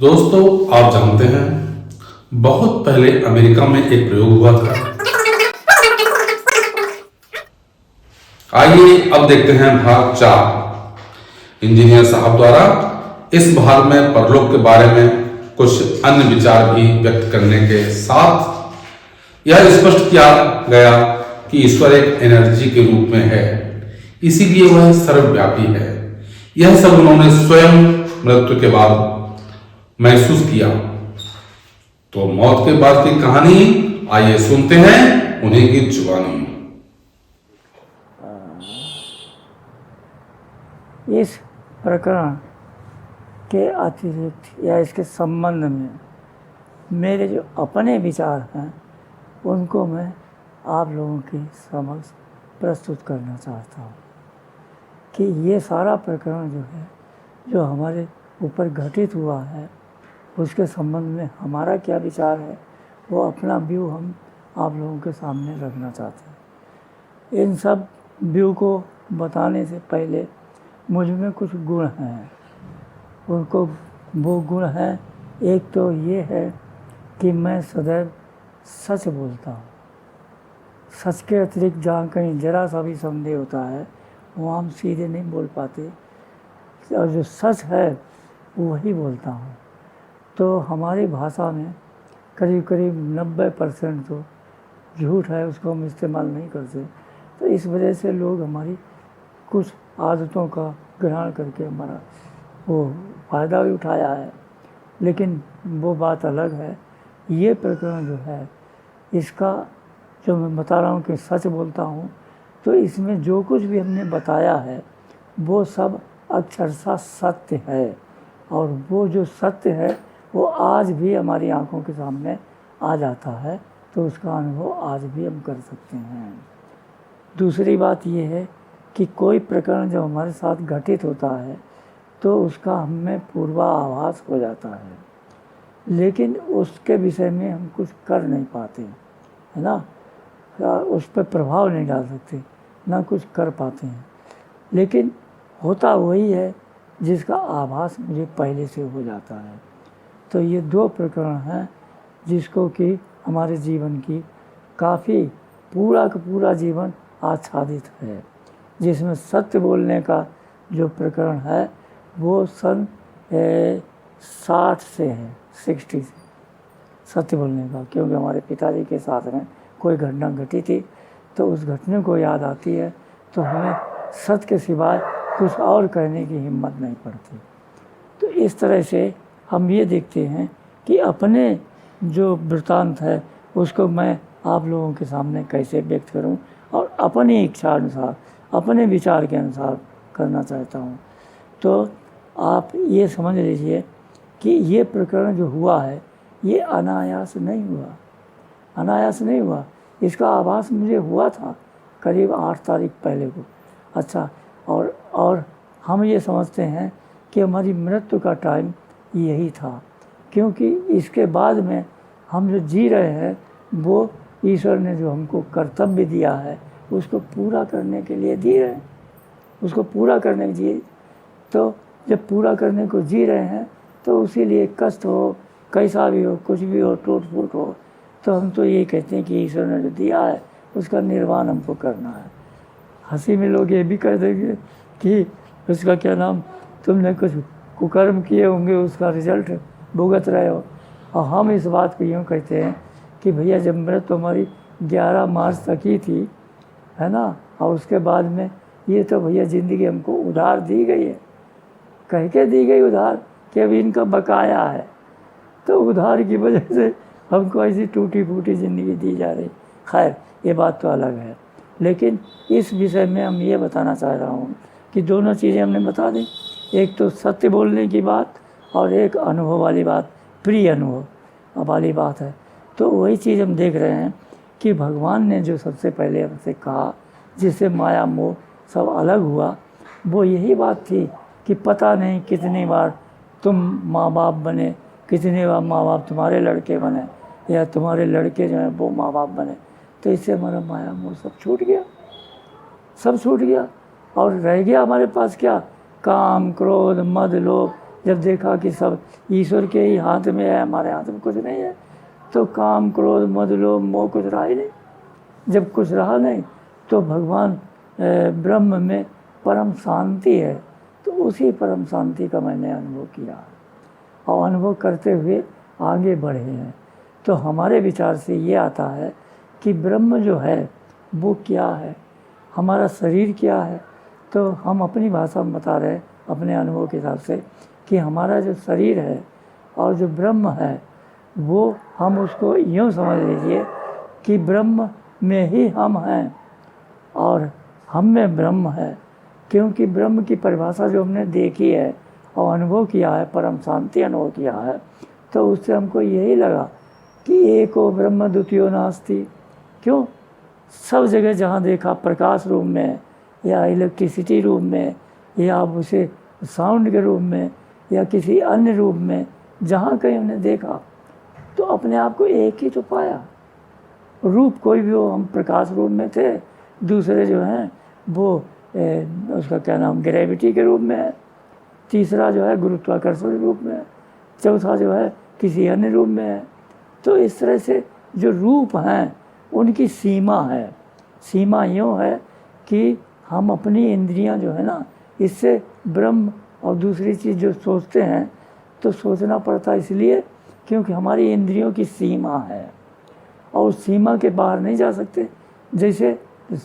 दोस्तों, आप जानते हैं बहुत पहले अमेरिका में एक प्रयोग हुआ था। आइए अब देखते हैं भाग 4। इंजीनियर साहब द्वारा इस भाग में परलोक के बारे में कुछ अन्य विचार भी व्यक्त करने के साथ यह स्पष्ट किया गया कि ईश्वर एक एनर्जी के रूप में है, इसीलिए वह सर्वव्यापी है। यह सब उन्होंने स्वयं मृत्यु के बाद महसूस किया। तो मौत के बाद की कहानी आइए सुनते हैं उन्हीं की जुबानी। इस प्रकरण के अतिरिक्त या इसके संबंध में मेरे जो अपने विचार हैं उनको मैं आप लोगों के समक्ष प्रस्तुत करना चाहता हूँ कि ये सारा प्रकरण जो है जो हमारे ऊपर घटित हुआ है उसके संबंध में हमारा क्या विचार है, वो अपना व्यू हम आप लोगों के सामने रखना चाहते हैं। इन सब व्यू को बताने से पहले मुझ में कुछ गुण हैं, उनको वो गुण हैं। एक तो ये है कि मैं सदैव सच बोलता हूँ। सच के अतिरिक्त जहाँ कहीं जरा सा भी संदेह होता है वहाँ हम सीधे नहीं बोल पाते, और जो सच है वही बोलता हूँ। तो हमारी भाषा में करीब करीब 90% तो झूठ है, उसको हम इस्तेमाल नहीं करते। तो इस वजह से लोग हमारी कुछ आदतों का ग्रहण करके हमारा वो फ़ायदा भी उठाया है, लेकिन वो बात अलग है। ये प्रकरण जो है इसका जो मैं बता रहा हूँ कि सच बोलता हूँ, तो इसमें जो कुछ भी हमने बताया है वो सब अक्षरशः सत्य है, और वो जो सत्य है वो आज भी हमारी आंखों के सामने आ जाता है, तो उसका अनुभव आज भी हम कर सकते हैं। दूसरी बात ये है कि कोई प्रकरण जब हमारे साथ घटित होता है तो उसका हमें पूर्वाभास हो जाता है, लेकिन उसके विषय में हम कुछ कर नहीं पाते, है ना। उस पर प्रभाव नहीं डाल सकते, ना कुछ कर पाते हैं। लेकिन होता वही है जिसका आभास मुझे पहले से हो जाता है। तो ये दो प्रकरण हैं जिसको कि हमारे जीवन की काफ़ी पूरा का पूरा जीवन आच्छादित है। जिसमें सत्य बोलने का जो प्रकरण है वो सन 60 से है, 60 से सत्य बोलने का, क्योंकि हमारे पिताजी के साथ में कोई घटना घटी थी, तो उस घटने को याद आती है तो हमें सत्य के सिवाय कुछ और कहने की हिम्मत नहीं पड़ती। तो इस तरह से हम ये देखते हैं कि अपने जो वृत्तांत है उसको मैं आप लोगों के सामने कैसे व्यक्त करूं, और अपनी इच्छा अनुसार अपने विचार के अनुसार करना चाहता हूं। तो आप ये समझ लीजिए कि ये प्रकरण जो हुआ है ये अनायास नहीं हुआ, अनायास नहीं हुआ। इसका आभास मुझे हुआ था करीब 8 तारीख पहले को। अच्छा, और हम ये समझते हैं कि हमारी मृत्यु का टाइम यही था, क्योंकि इसके बाद में हम जो जी रहे हैं वो ईश्वर ने जो हमको कर्तव्य दिया है उसको पूरा करने के लिए दिए हैं, उसको पूरा करने के लिए। तो जब पूरा करने को जी रहे हैं तो उसी लिए कष्ट हो, कैसा भी हो, कुछ भी हो, टूट फूट हो, तो हम तो ये कहते हैं कि ईश्वर ने जो दिया है उसका निर्वाण हमको करना है। हंसी में लोग ये भी कह देंगे कि उसका क्या नाम, तुमने कुछ कुकर्म किए होंगे उसका रिजल्ट भुगत रहे हो। और हम इस बात को यूँ कहते हैं कि भैया जब मृत्यु हमारी 11 मार्च तक ही थी, है ना, और उसके बाद में ये तो भैया ज़िंदगी हमको उधार दी गई है, कह के दी गई उधार कि अभी इनका बकाया है। तो उधार की वजह से हमको ऐसी टूटी फूटी ज़िंदगी दी जा रही। खैर, ये बात तो अलग है, लेकिन इस विषय में हम ये बताना चाह रहा हूँ कि दोनों चीज़ें हमने बता दी। एक तो सत्य बोलने की बात और एक अनुभव वाली बात, प्रिय अनुभव वाली बात है। तो वही चीज़ हम देख रहे हैं कि भगवान ने जो सबसे पहले हमसे कहा, जिससे माया मोह सब अलग हुआ, वो यही बात थी कि पता नहीं कितनी बार तुम माँ बाप बने, कितने बार माँ बाप तुम्हारे लड़के बने, या तुम्हारे लड़के जो हैं वो माँ बाप बने। तो इससे हमारा माया मोह सब छूट गया, सब छूट गया, और रह गया हमारे पास क्या, काम क्रोध मद लोभ, जब देखा कि सब ईश्वर के ही हाथ में है, हमारे हाथ में कुछ नहीं है, तो काम क्रोध मद लोभ मोह कुछ रहा ही नहीं। जब कुछ रहा नहीं तो भगवान ब्रह्म में परम शांति है, तो उसी परम शांति का मैंने अनुभव किया और अनुभव करते हुए आगे बढ़े हैं। तो हमारे विचार से ये आता है कि ब्रह्म जो है वो क्या है, हमारा शरीर क्या है। तो हम अपनी भाषा में बता रहे हैं अपने अनुभव के हिसाब से कि हमारा जो शरीर है और जो ब्रह्म है वो हम उसको यूँ समझ लीजिए कि ब्रह्म में ही हम हैं और हम में ब्रह्म है। क्योंकि ब्रह्म की परिभाषा जो हमने देखी है और अनुभव किया है, परम शांति अनुभव किया है, तो उससे हमको यही लगा कि एको ब्रह्म द्वितीयो नास्ति। क्यों? सब जगह जहाँ देखा प्रकाश रूप में या इलेक्ट्रिसिटी रूप में या आप उसे साउंड के रूप में या किसी अन्य रूप में जहाँ कहीं हमने देखा तो अपने आप को एक ही तो पाया। रूप कोई भी हो, हम प्रकाश रूप में थे, दूसरे जो हैं वो उसका क्या नाम ग्रेविटी के रूप में है, तीसरा जो है गुरुत्वाकर्षण रूप में है, चौथा जो है किसी अन्य रूप में है। तो इस तरह से जो रूप हैं उनकी सीमा है। सीमा यूँ है कि हम अपनी इंद्रियां जो है ना, इससे ब्रह्म और दूसरी चीज़ जो सोचते हैं तो सोचना पड़ता इसलिए क्योंकि हमारी इंद्रियों की सीमा है और उस सीमा के बाहर नहीं जा सकते। जैसे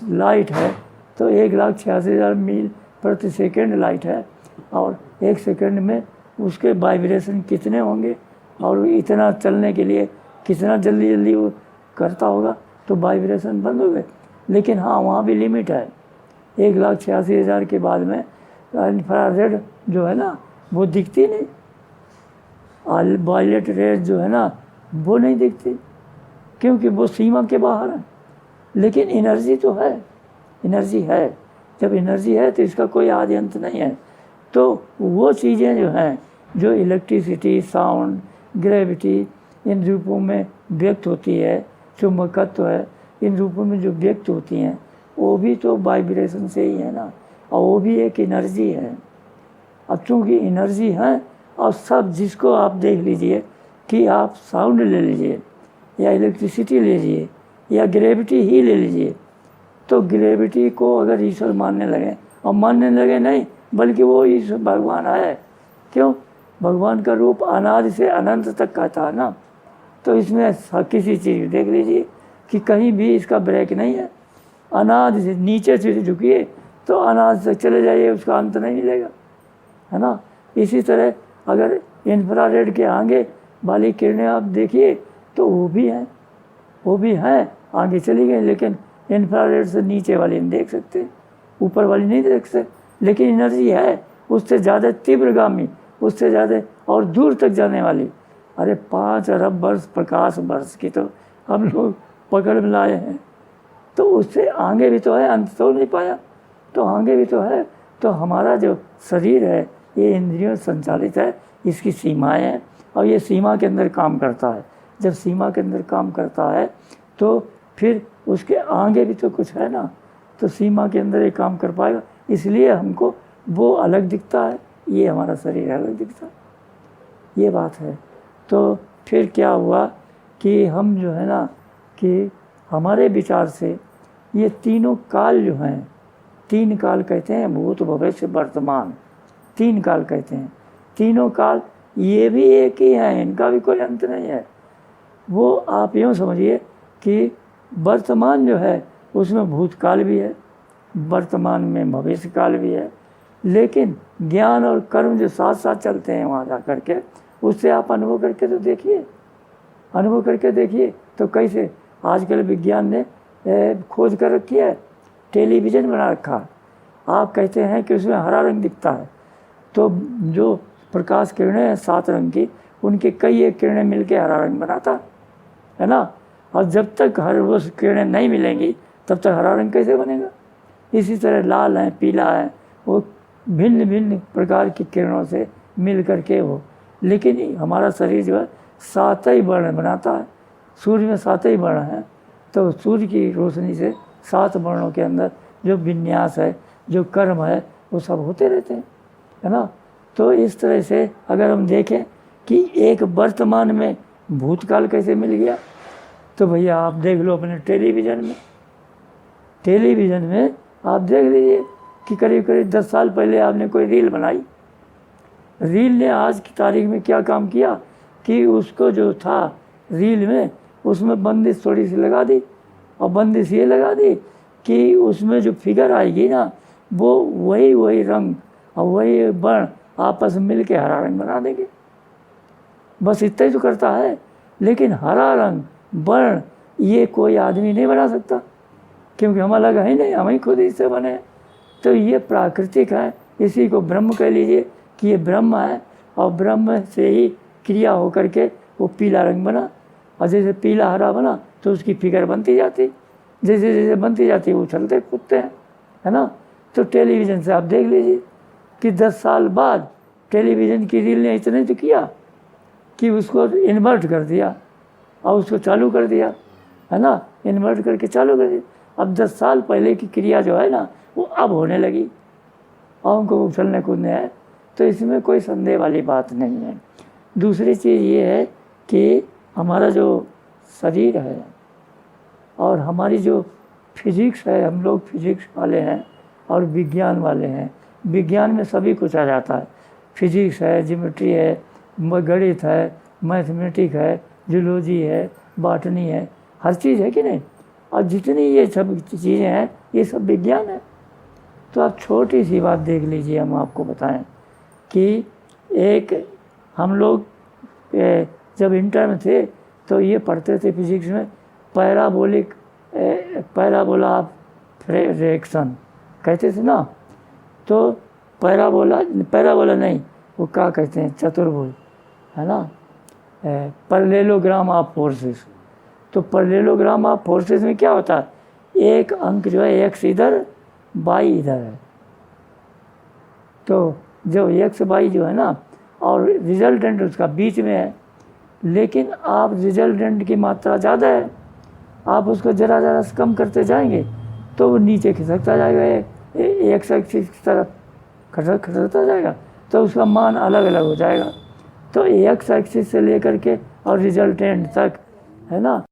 लाइट है तो 1,86,000 मील प्रति सेकंड लाइट है और 1 सेकंड में उसके वाइब्रेशन कितने होंगे और इतना चलने के लिए कितना जल्दी जल्दी वो करता होगा, तो वाइब्रेशन बंद हो गए। लेकिन हाँ, वहाँ भी लिमिट है। 1,86,000 के बाद में इंफ्रारेड जो है ना वो दिखती नहीं, वायलेट रेज जो है ना वो नहीं दिखती क्योंकि वो सीमा के बाहर है। लेकिन एनर्जी तो है, एनर्जी है। जब एनर्जी है तो इसका कोई आदि अंत नहीं है। तो वो चीज़ें जो हैं, जो इलेक्ट्रिसिटी, साउंड, ग्रेविटी, इन रूपों में व्यक्त होती है, चुंबकत्व है, इन रूपों में जो व्यक्त होती हैं वो भी तो वाइब्रेशन से ही है ना, और वो भी एक एनर्जी है। अब चूँकि एनर्जी है और सब जिसको आप देख लीजिए कि आप साउंड ले लीजिए या इलेक्ट्रिसिटी ले लीजिए या ग्रेविटी ही ले लीजिए, तो ग्रेविटी को अगर ईश्वर मानने लगे, और मानने लगे नहीं बल्कि वो ईश्वर भगवान है। क्यों? भगवान का रूप अनादि से अनंत तक का था ना। तो इसमें किसी चीज़ देख लीजिए कि कहीं भी इसका ब्रेक नहीं है। अनादि से नीचे से झुकिए तो अनादि से चले जाइए, उसका अंत नहीं मिलेगा, है ना। इसी तरह अगर इंफ्रारेड के आगे वाली किरणें आप देखिए तो वो भी हैं, आगे चली गई, लेकिन इंफ्रारेड से नीचे वाली नहीं देख सकते, ऊपर वाली नहीं देख सकते। लेकिन एनर्जी है उससे ज़्यादा तीव्रगामी, उससे ज़्यादा और दूर तक जाने वाली। अरे 5 अरब वर्ष प्रकाश वर्ष की तो हम लोग पकड़ में लाए हैं, तो उससे आगे भी तो है, अंत तो नहीं पाया, तो आगे भी तो है। तो हमारा जो शरीर है ये इंद्रियों संचालित है, इसकी सीमाएं हैं और ये सीमा के अंदर काम करता है। जब सीमा के अंदर काम करता है तो फिर उसके आगे भी तो कुछ है ना, तो सीमा के अंदर ये काम कर पाएगा। इसलिए हमको वो अलग दिखता है, ये हमारा शरीर अलग दिखता है, ये बात है। तो फिर क्या हुआ कि हम जो है ना कि हमारे विचार से ये तीनों काल जो हैं, 3 काल कहते हैं, भूत भविष्य वर्तमान, 3 काल कहते हैं। तीनों काल ये भी एक ही हैं, इनका भी कोई अंत नहीं है। वो आप यूँ समझिए कि वर्तमान जो है उसमें भूतकाल भी है, वर्तमान में भविष्य काल भी है, लेकिन ज्ञान और कर्म जो साथ साथ चलते हैं वहाँ जा कर के, उससे आप अनुभव करके तो देखिए, अनुभव करके देखिए। तो कैसे आजकल विज्ञान ने खोज कर रखी है, टेलीविज़न बना रखा है। आप कहते हैं कि उसमें हरा रंग दिखता है, तो जो प्रकाश किरणें हैं 7 रंग की, उनकी कई एक किरणें मिलके हरा रंग बनाता है ना। और जब तक हर वो किरणें नहीं मिलेंगी तब तक हरा रंग कैसे बनेगा। इसी तरह लाल है, पीला है, वो भिन्न भिन्न प्रकार की किरणों से मिल करके हो। लेकिन हमारा शरीर जो है 7 ही वर्ण बनाता है। सूर्य में 7 ही वर्ण हैं, तो सूर्य की रोशनी से 7 वर्णों के अंदर जो विन्यास है, जो कर्म है, वो सब होते रहते हैं, है ना। तो इस तरह से अगर हम देखें कि एक वर्तमान में भूतकाल कैसे मिल गया, तो भैया आप देख लो अपने टेलीविज़न में आप देख लीजिए कि करीब करीब 10 साल पहले आपने कोई रील बनाई, रील ने आज की तारीख में क्या काम किया कि उसको जो था रील में उसमें बंदिश थोड़ी सी लगा दी, और बंदिश ये लगा दी कि उसमें जो फिगर आएगी ना वो वही रंग और वही वर्ण आपस में मिल के हरा रंग बना देंगे। बस इतना ही तो करता है, लेकिन हरा रंग वर्ण ये कोई आदमी नहीं बना सकता, क्योंकि हम अलग है नहीं, हम ही खुद इससे बने हैं। तो ये प्राकृतिक है, इसी को ब्रह्म कह लीजिए कि ये ब्रह्म है, और ब्रह्म से ही क्रिया होकर के वो पीला रंग बना, और जैसे पीला हरा बना तो उसकी फिगर बनती जाती, जैसे जैसे बनती जाती वो उछलते कूदते हैं, है ना। तो टेलीविज़न से आप देख लीजिए कि 10 साल बाद टेलीविज़न की रील ने इतने तो किया कि उसको इन्वर्ट कर दिया और उसको चालू कर दिया, है ना, इन्वर्ट करके चालू कर दिया। अब 10 साल पहले की क्रिया जो है ना वो अब होने लगी और उनको उछलने कूदने है, तो इसमें कोई संदेह वाली बात नहीं है। दूसरी चीज़ ये है कि हमारा जो शरीर है और हमारी जो फिजिक्स है, हम लोग फिजिक्स वाले हैं और विज्ञान वाले हैं। विज्ञान में सभी कुछ आ जाता है, फिजिक्स है, ज्योमेट्री है, गणित है, मैथमेटिक है, जूलॉजी है, बॉटनी है, हर चीज़ है कि नहीं। और जितनी ये सब चीज़ें हैं ये सब विज्ञान है। तो आप छोटी सी बात देख लीजिए, हम आपको बताएं कि एक हम लोग जब इंटर में थे तो ये पढ़ते थे फिजिक्स में पैराबोला ऑफ रिएक्शन कहते थे ना। तो पैराबोला नहीं, वो क्या कहते हैं, चतुर्भुज, है ना, पैरेललोग्राम ऑफ फोर्सेस। तो पैरेललोग्राम ऑफ फोर्सेस में क्या होता है, एक अंक जो है एक्स इधर वाई इधर है, तो जो एक्स वाई जो है ना और रिजल्टेंट उसका बीच में है, लेकिन आप रिजल्टेंट की मात्रा ज़्यादा है, आप उसको ज़रा से कम करते जाएंगे तो वो नीचे खिसकता जाएगा, एक्स एक्सिस की तरफ खिसकता जाएगा, तो उसका मान अलग अलग हो जाएगा। तो एक्स एक्सिस से लेकर के और रिजल्टेंट तक, है ना,